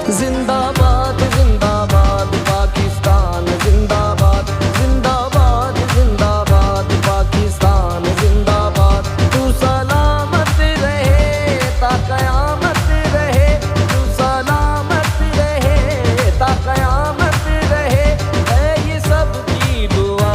जिंदाबाद जिंदाबाद पाकिस्तान जिंदाबाद, जिंदाबाद जिंदाबाद पाकिस्तान जिंदाबाद। तू सलामत रहे ता कयामत रहे, तू सलामत रहे ता कयामत रहे, है ये सबकी दुआ।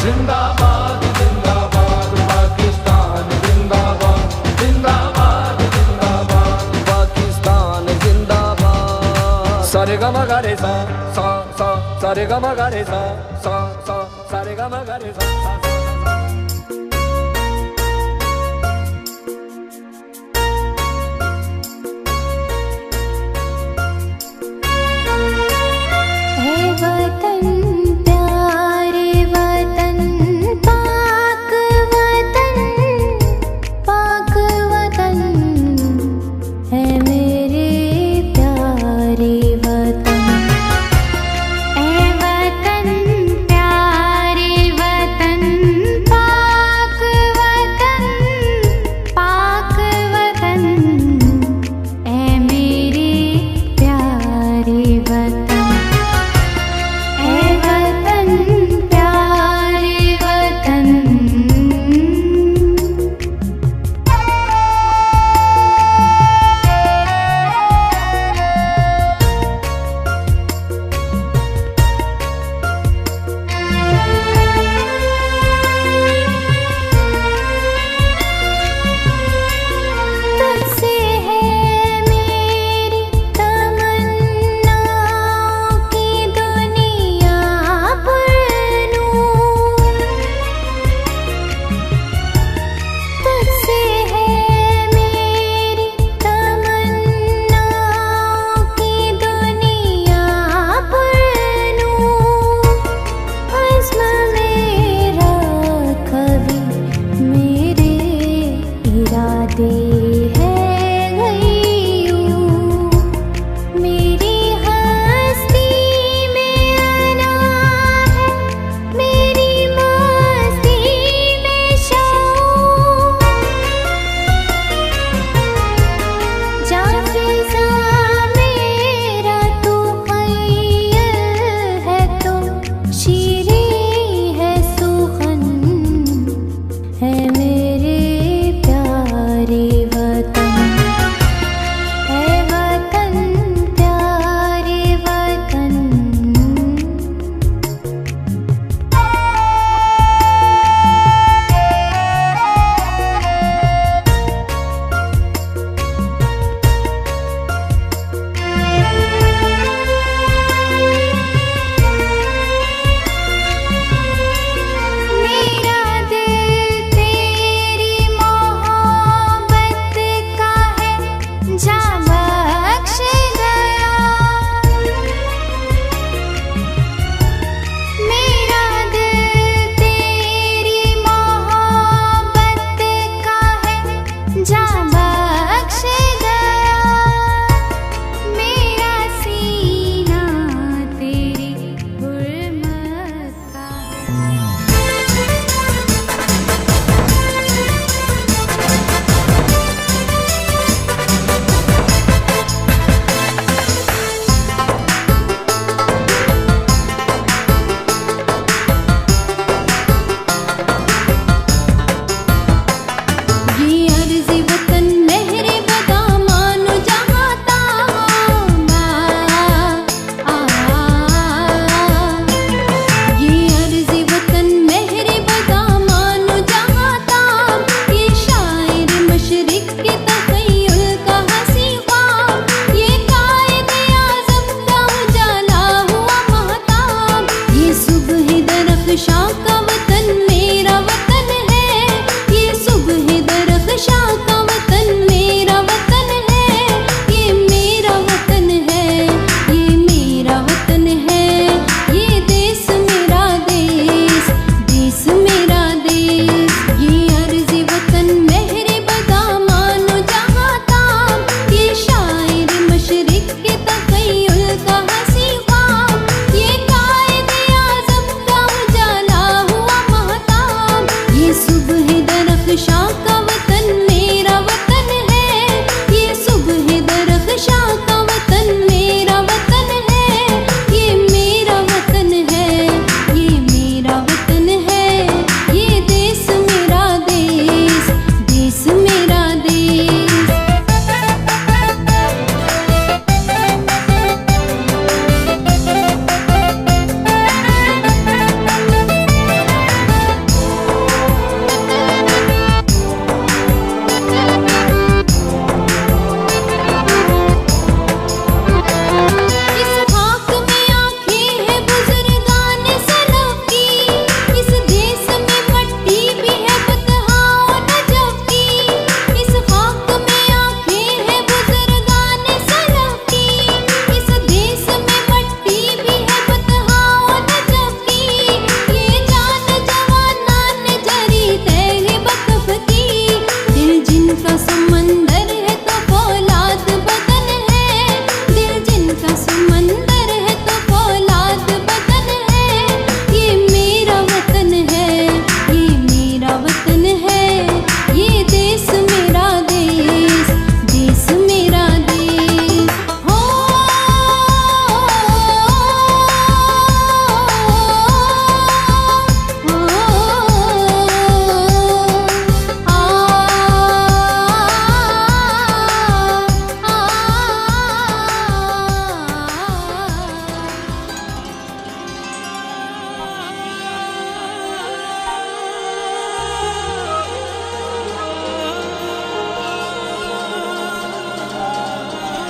जिंदाबाद जिंदाबाद पाकिस्तान जिंदाबाद, जिंदाबाद जिंदाबाद पाकिस्तान जिंदाबाद। सारे गा मा गा रे सा सा सा, सारे गा मा गा रे सा सा सा, सारे गा मा गा रे सा सा। वतन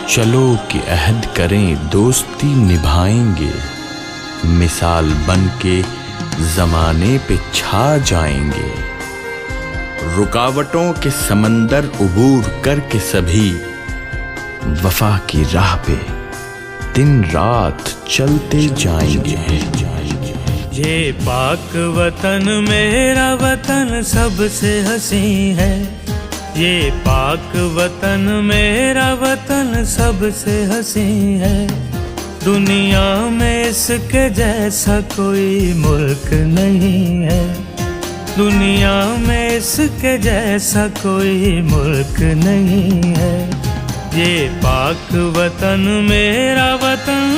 चलो कि अहद करें दोस्ती निभाएंगे, मिसाल बन के ज़माने पे छा जाएंगे। रुकावटों के समंदर उबूर करके सभी वफा की राह पे दिन रात चलते जाएंगे। ये पाक वतन मेरा वतन सबसे हसी है, ये पाक वतन मेरा वतन सबसे हसी है। दुनिया में इसके जैसा कोई मुल्क नहीं है, दुनिया में इसके जैसा कोई मुल्क नहीं है। ये पाक वतन मेरा वतन,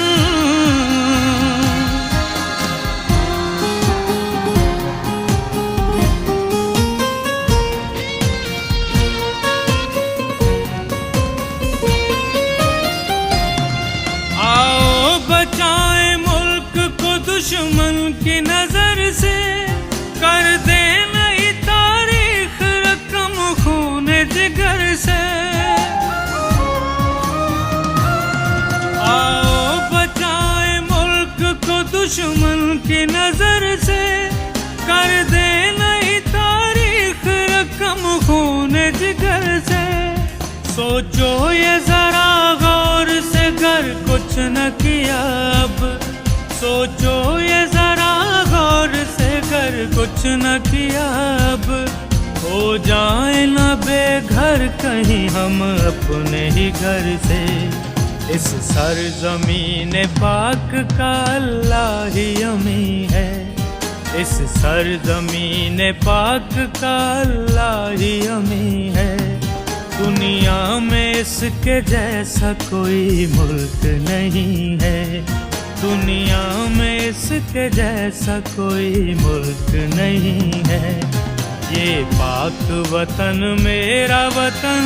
बचाए मुल्क को दुश्मन की नजर से, कर दे नई तारीख रकम खून जिगर से। आओ बचाए मुल्क को दुश्मन की नजर से, कर दे नई तारीख रकम खून जिगर से। सोचो ये जरा गौर से घर कुछ न किया अब, सोचो ये जरा गौर से घर कुछ न किया अब। हो जाए न बेघर कहीं हम अपने ही घर से। इस सरजमीन पाक का अल्लाह ही अमी है, इस सरजमीन पाक का अल्लाह ही अमी है। दुनिया में इसके जैसा कोई मुल्क नहीं है, दुनिया में इसके जैसा कोई मुल्क नहीं है। ये पाक वतन मेरा वतन,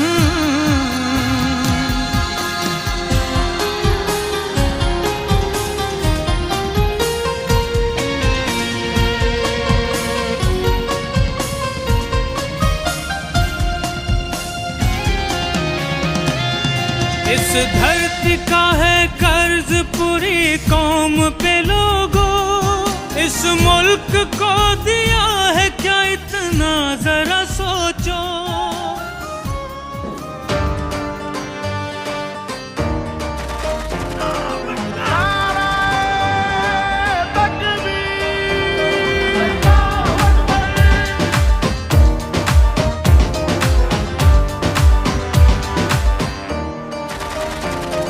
इस धरती का है कर्ज पूरी कौम पे लोगों, इस मुल्क को दिया है क्या इतना जरा सोचो।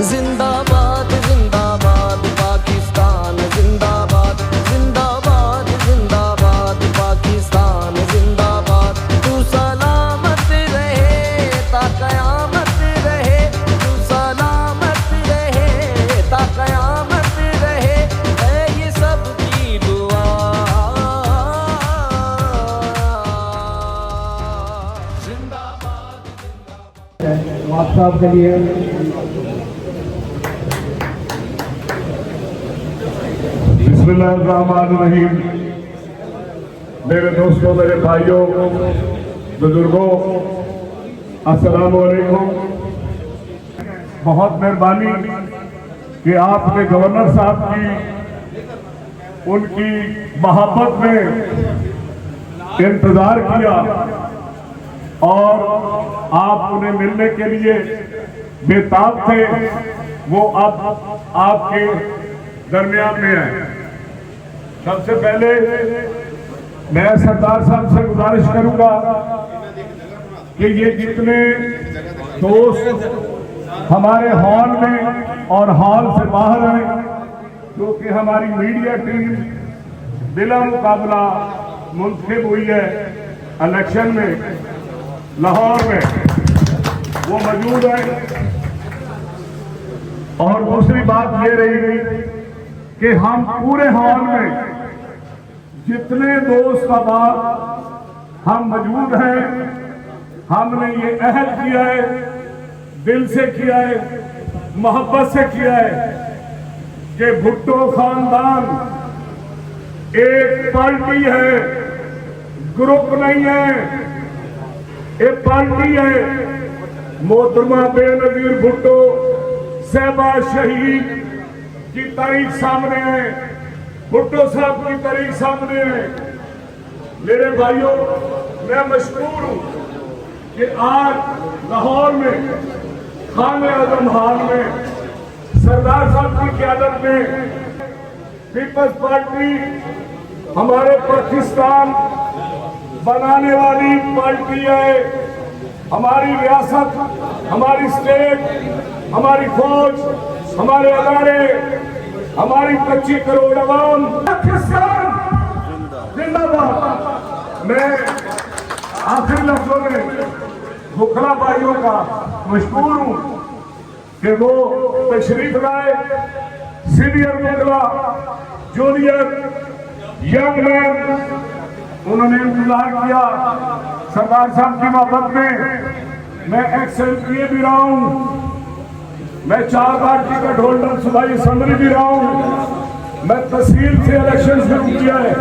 जिंदाबाद जिंदाबाद पाकिस्तान जिंदाबाद, जिंदाबाद जिंदाबाद पाकिस्तान जिंदाबाद। तू सलामत रहे ता कयामत रहे, तू सलामत रहे ता कयामत रहे, है ये सबकी दुआ। जिंदाबाद जिंदाबाद। आप साहब के लिए बिस्मिल्लाहिर्रहमानिर्रहीम। मेरे दोस्तों, मेरे भाइयों, बुजुर्गों, अस्सलाम वालेकुम। बहुत मेहरबानी कि आपने गवर्नर साहब की उनकी मोहब्बत में इंतजार किया और आप उन्हें मिलने के लिए बेताब थे। वो अब आपके दरमियान में है। सबसे पहले मैं सरदार साहब से गुजारिश करूंगा कि ये जितने दोस्त हमारे हॉल में और हॉल से बाहर हैं, जो कि हमारी मीडिया टीम बिला मुकाबला मुंतखब हुई है इलेक्शन में लाहौर में, वो मौजूद है। और दूसरी बात ये रही कि हम पूरे हॉल में जितने दोस्त अहबाब हम मौजूद हैं, हमने ये अहद किया है, दिल से किया है, मोहब्बत से किया है कि भुट्टो खानदान एक पार्टी है, ग्रुप नहीं है, एक पार्टी है। मोहतरमा बेनजीर भुट्टो साहबा शहीद की तारीख सामने है, भुट्टो साहब की तारीख सामने है। मेरे भाइयों, मैं मशहूर हूं कि आज लाहौर में खाने आजम हाल में सरदार साहब की क़यादत में पीपल्स पार्टी हमारे पाकिस्तान बनाने वाली पार्टी है। हमारी रियासत, हमारी स्टेट, हमारी फौज, हमारे अदारे, हमारी 25 करोड़ अवाम पाकिस्तान जिंदाबाद। मैं आखिरी लफ्जों में बुखला भाइयों का मशहूर हूं कि वो तशरीफ लाए। सीनियर बुखला, जूनियर, यंग मैन, उन्होंने इंतजार किया सरदार साहब की मोहब्बत में। मैं एक्स-एम-पी भी रहा हूं, मैं 4 बार टिकट होल्डर सूबाई असम्बली भी रहा हूं, मैं तहसील से इलेक्शन शुरू किया है।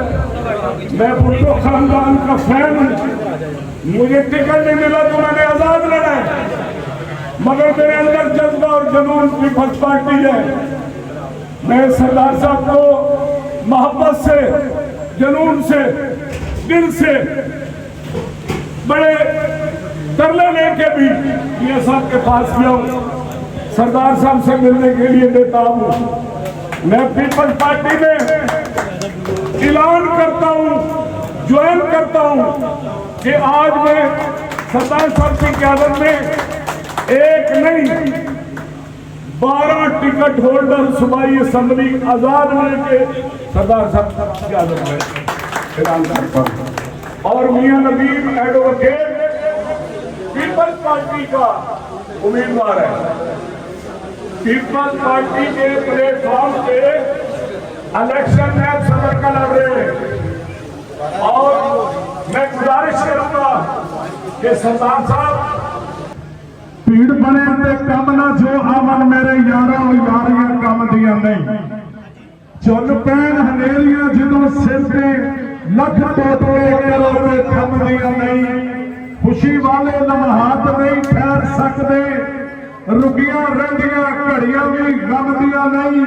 मैं भुट्टो खानदान का फैन हूं। मुझे टिकट नहीं मिला तो मैंने आजाद लड़ा है, मगर मेरे अंदर जज्बा और जुनून पीपल्स पार्टी है। मैं सरदार साहब को मोहब्बत से, जुनून से, दिल से, बड़े तरले लेके भी ये साहब के पास गया हूं, सरदार साहब से मिलने के लिए बेताब हूं। मैं पीपल्स पार्टी में ऐलान करता हूं, ज्वाइन करता हूं कि आज मैं सरदार साहब की क़यादत में एक नहीं 12 टिकट होल्डर सूबाई असम्बली आजाद मिलके सरदार साहब की क़यादत में ऐलान करता हूं। और मियां नदीम एडवोकेट पीपल्स पार्टी का उम्मीदवार है। पीपल्स पार्टी के प्लेटफॉर्म पे इलेक्शन में सदर का लड़ रहे हैं और मैं गुजारिश करूंगा कि सरदार साहब भीड़ बने ते कम ना जो आवन मेरे यारा यारियां कम दियां नहीं। चुन पैन हनेरियां जो सिर पे लख तोते करोड़े कम दियां नहीं। खुशी वाले लम्हात नहीं ठहर सकते, रुकियां रंडियां घड़ियां भी गम दियां नहीं।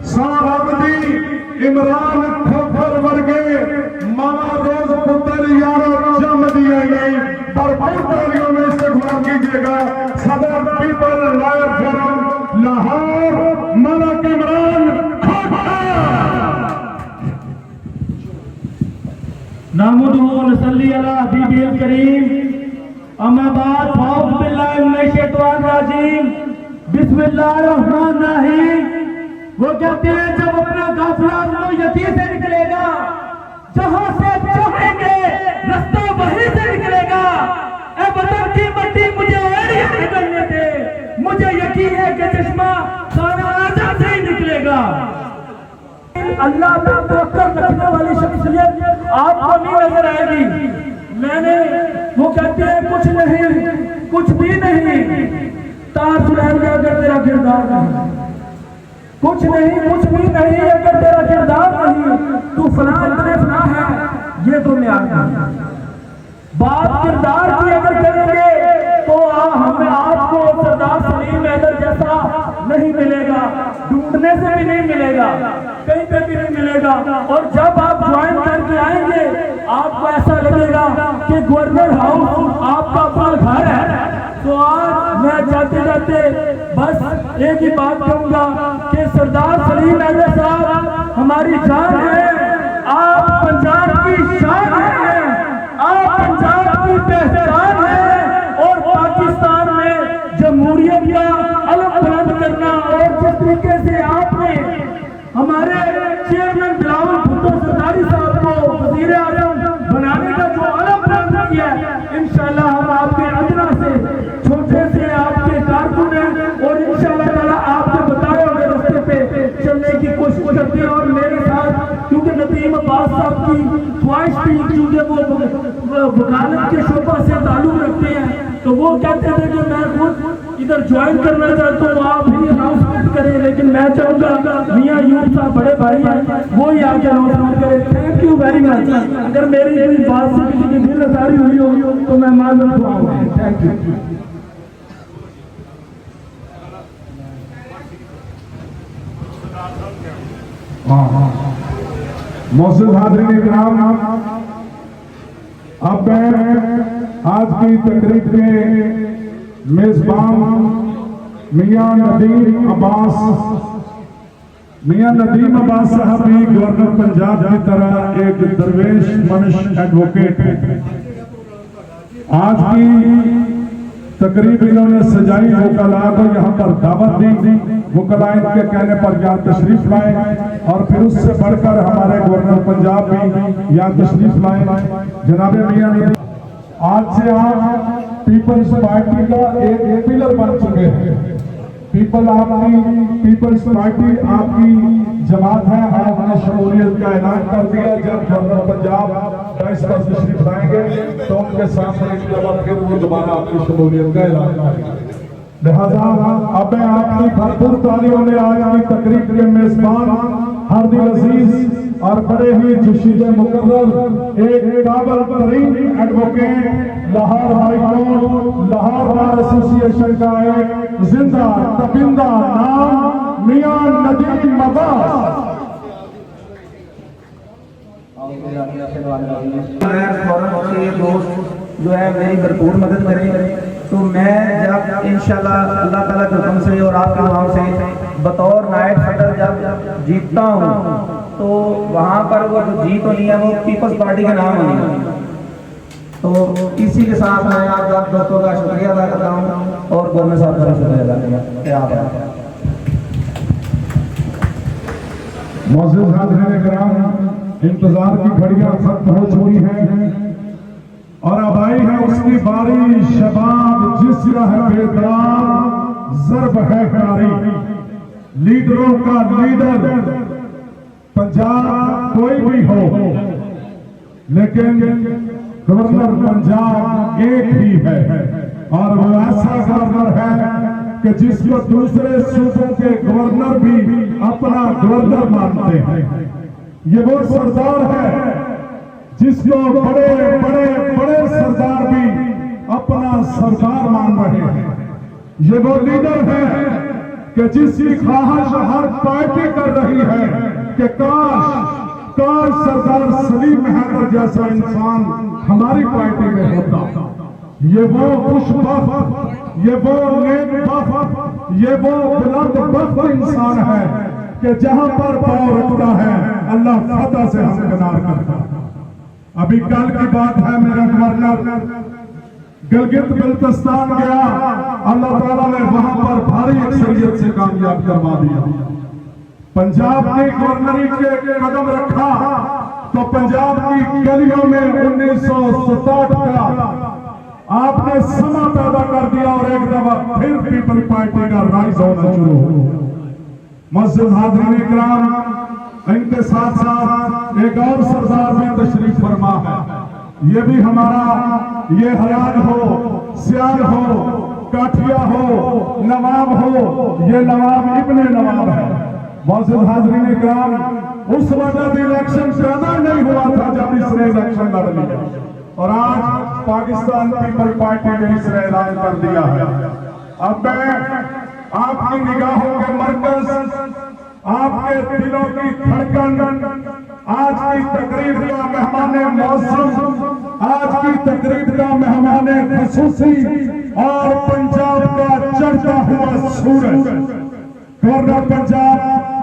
साहबदी इमरान खोखर वर्गे मामा रोज पुत्र यारो जम दिया नहीं। भरपूर तालियों में इस्तेमाल कीजिएगा। सदर people lawyer forum Lahore, Malak Imran Khokhar. नामुदहु व नसल्ली अला हबीबिल करीम। अम्मा बाद फाउज़ बिल्लाहि मिनश शैतानिर रजीम। बिस्मिल्लाहिर्रहमानिर्रहीम। वो कहते हैं जब अपना काफिला यती से निकलेगा, जहां से चाहेंगे रास्ता वहीं से निकलेगा। ए वतन की मट्टी मुझे एड़ियां करने दे, मुझे यकीन है कि चश्मा सारा आज़ाद से ही निकलेगा। अल्लाह पे तवक्कुल रखने वाली शख्सियत आपको नहीं नजर आएगी। मैंने वो कहते हैं कुछ नहीं, कुछ भी नहीं, तासुलैन का अगर तेरा किरदार नहीं, कुछ नहीं, कुछ भी नहीं अगर तेरा किरदार नहीं, तू फलां इतने फलां है, ये तो न्याय नहीं। बात किरदार की अगर करेंगे तो हमें आपको सरदार सलीम हैदर जैसा नहीं मिलेगा, ढूंढने से भी नहीं मिलेगा, कहीं पे भी नहीं मिलेगा। और जब आप ज्वाइन करके आएंगे आपको ऐसा लगेगा कि गवर्नर हाउस आपका अपना घर है। तो आज मैं जाते जाते बस एक ही बात कहूंगा कि सरदार सलीम हैदर साहब हमारी जान है, आप पंजाब की शान है, आप पंजाब की पहचान है। और पाकिस्तान में जमहूरियत का अलग बुलंद करना और जिस तरीके से आपने हमारे चेयरमैन बिलावल भुट्टो सरदारी साहब को वजीर आज़म बनाने का जो अलग बुलंद किया है, इंशाअल्लाह हम आपके अदना से छोटे से आपके कारकुन हैं और इंशाअल्लाह ताला आपके बताए हुए रास्ते पे चलने की कोशिश करते हैं। और मेरे साथ क्योंकि नदीम अब्बास साहब की ख्वाहिश थी, क्योंकि वो वकालत के शोबा से ताल्लुक रखते हैं, तो वो कहते थे कि मैं खुद इधर ज्वाइन करना चाहता हूँ, आप भी अनाउंसमेंट करें। लेकिन मैं चाहूँगा मियाँ यूब साहब बड़े भाई हैं, वो ही आके अनाउंसमेंट करें। Thank you very much. अगर मेरी इस बात से किसी की दिल आजारी हुई हो तो मैं माजूर हुआ हूँ। Thank you. मौजूद हाज़रीन इकराम, अब मैं आज की तकरीब के मेजबान मियां नदीम अब्बास साहब भी गवर्नर पंजाब की तरह एक दरवेश मनुष्य एडवोकेट है। आज की तकरीब इन्होंने सजाई, वकला को यहाँ पर दावत दी, वकला के कहने पर यहाँ तशरीफ लाए और फिर उससे बढ़कर हमारे गवर्नर पंजाब भी यहाँ तशरीफ लाए। जनाब मियां नदीम आज से आप पीपल्स पार्टी का एक पिलर बन चुके हैं। पीपल्स पार्टी आपकी जमात है। आपने शमूलियत का ऐलान कर दिया। जब गवर्नर पंजाब इस पर तशरीफ लाएंगे तो उनके सामने एक दफा फिर वो दोबारा आपकी शमूलियत का ऐलान करेंगे। लिहाजा अब मैं आपकी भरपूर तालियों में आज की तकरीब के मेजबान हार्दिक अजीज और बड़े ही जुशीदे मुकर्रर एक काबिल तरीन advocate Lahore high court Lahore bar association का एक जिंदा तबिंदा नाम मियां नदीम अब्बास। फौरन से दोस्त जो है मेरी भरपूर मदद करें, तो मैं जब इंशाल्लाह अल्लाह ताला के हुक्म से और आपके दुआओं से बतौर नायब सदर जब जीतता हूँ तो वहाँ पर वो जो जीत होनी है वो पीपल्स पार्टी के नाम होनी है। तो इसी के साथ मैं आप दोस्तों का शुक्रिया अदा करता हूँ और गवर्नर साहब का शुक्रिया अदा करता हूँ। मौजूद हाज़रीन इकराम, इंतजार की घड़ियां खत्म हो चुकी हैं और अब आई है उसकी बारी। शबाब जिस्म है बेदार, ज़र्ब है कारी। लीडरों का लीडर पंजाब कोई भी हो, लेकिन गवर्नर पंजाब एक ही है और वो ऐसा गवर्नर है कि जिसको दूसरे सूबों के गवर्नर भी अपना गवर्नर मानते हैं। ये वो सरदार है जिसको बड़े बड़े बड़े सरदार भी अपना सरदार मान रहे हैं। ये वो लीडर है कि जिसकी ख्वाहिश हर पार्टी कर रही है कि काश सरदार सलीम हैदर जैसा इंसान हमारी पार्टी में होता। ये वो खुशबख्त, ये वो नेकबख्त, ये वो बुलंदबख्त इंसान है कि जहां पर पांव रखता है अल्लाह फतह से हमकिनार करता है। अभी कल की बात है, मेरा गवर्नर गिलगित बल्तिस्तान गया, अल्लाह ताला ने वहां पर भारी अक्सरियत से कामयाब करवा दिया। पंजाब ने गवर्नरी के कदम रखा तो पंजाब की गलियों में 1967 का आपने समा पैदा कर दिया और एक दफा फिर पीपल पार्टी का राइज होना शुरू हो। मस्जिद हाज़रीन इकराम, इनके साथ साथ एक और सरदार में तशरीफ फरमा है। ये भी हमारा, ये हयान हो, सियाल हो, काठिया हो, नवाब हो, ये नवाब इब्ने नवाब है। मौजूद हाज़रीन इकराम, उस वक्त इलेक्शन पैदा नहीं हुआ था जब इसने इलेक्शन लड़ लिया और आज पाकिस्तान पीपल पार्टी ने इसने ऐलान कर दिया है। अब मैं आपकी निगाहों के मरकज, आपके दिलों की धड़कन, आज की तकरीब का मेहमान मौसम, आज की तकरीब का मेहमान खुसूसी और पंजाब का चढ़ता हुआ सूरज गवर्नर पंजाब,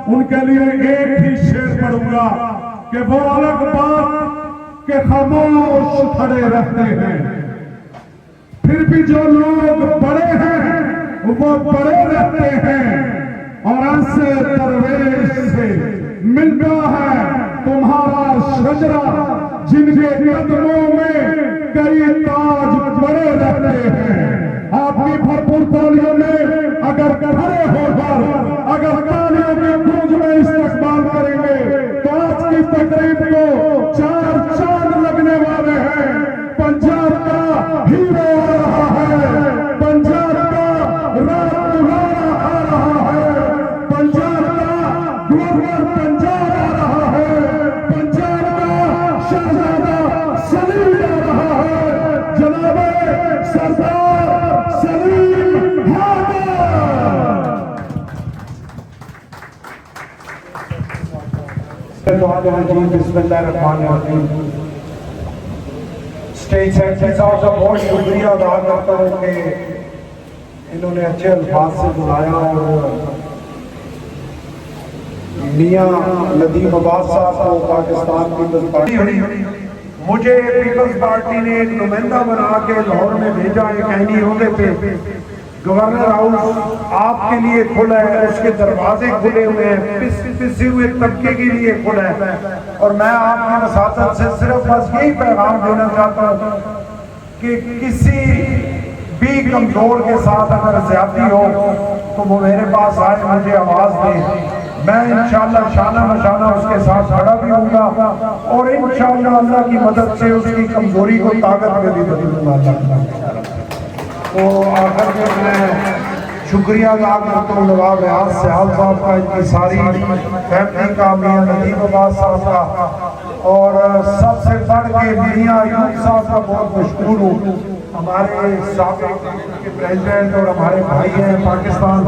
उनके लिए एक ही शेर पढ़ूंगा कि वो अलग बात के खामोश खड़े रहते हैं, फिर भी जो लोग बड़े हैं वो बड़े रहते हैं और ऐसे दरवेश से मिलता है तुम्हारा शजरा जिनके कदमों में कई ताज बड़े रहते हैं। आपकी भरपूर तालियों में अगर खड़े होकर अगर तालियों के गूंज में इस्तकबाल करेंगे तो आज की तकरीब को 4 चांद लगने वाले हैं। पंजाब का हीरो आ रहा है, पंजाब का राजकुमार आ रहा है, पंजाब का गवर्नर पंजाब आ रहा है, पंजाब का शहजादा सलीम आ रहा है, जनाब सरदार सलीम हैदर। बिस्मिल्लाहिर्रहमानिर्रहीम बिस्मिल्लाहिर्रहमानिर्रहीम। स्टेज सेक्रेटरी साहब का बहुत शुक्रिया अदा करता हूँ कि इन्होंने अच्छे अल्फाज से बुलाया और मियाँ नदीम अब्बास साहब को पाकिस्तान पीपल्स पार्टी मुझे पीपल्स पार्टी ने एक नुमाइंदा बना के लाहौर में भेजा है कहनी होने पे गवर्नर हाउस आपके लिए खुला है, उसके दरवाजे खुले हुए हैं, पिसे हुए तबके के लिए खुला है। और मैं आपकी वसातत से सिर्फ बस यही पैगाम देना चाहता हूँ कि किसी भी कमजोर के साथ अगर ज्यादती हो तो वो मेरे पास आए, मुझे आवाज दे, मैं इंशाअल्लाह शाना मशाना उसके साथ खड़ा भी होऊंगा और इंशाअल्लाह अल्लाह की मदद से उसकी कमजोरी को ताकत में भी बदलूंगा। तो आखिर में मैं शुक्रिया अदा करता हूँ नवाब रियाज सयाल साहब का, इनकी सारी फैमिली का, मियाँ नदीम अब्बास साहब का, और सबसे बढ़ के मियाँ अयूब साहब का बहुत मशहूर हूँ। हमारे साबिक के प्रेसिडेंट और हमारे भाई हैं, पाकिस्तान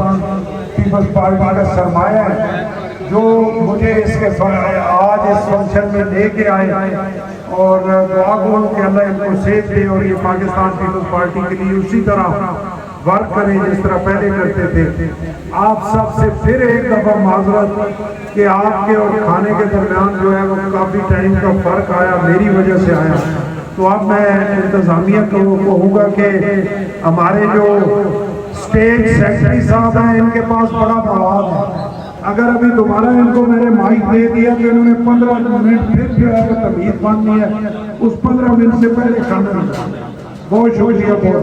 पीपल्स पार्टी का सरमाया है, जो मुझे इसके आज इस फंक्शन में लेके आए और दुआ को कि अल्लाह इनको सेहत दे और ये पाकिस्तान पीपल्स पार्टी के लिए उसी तरह वर्क करें जिस तरह पहले करते थे। आप सब से फिर एक दफ़ा माजरत कि आपके और खाने के दरमियान जो है वो काफ़ी टाइम का फ़र्क आया, मेरी वजह से आया। तो अब मैं इंतज़ामिया को कहूँगा कि हमारे जो स्टेज सेक्रेटरी साहब हैं इनके पास बड़ा मवाद है, अगर अभी दोबारा इनको मैंने माइक दे दिया तो इन्होंने 15 मिनट फिर जो है तमीज़ बांधनी है, उस 15 मिनट से पहले खाना नहीं। बहुत शुक्रिया, बहुत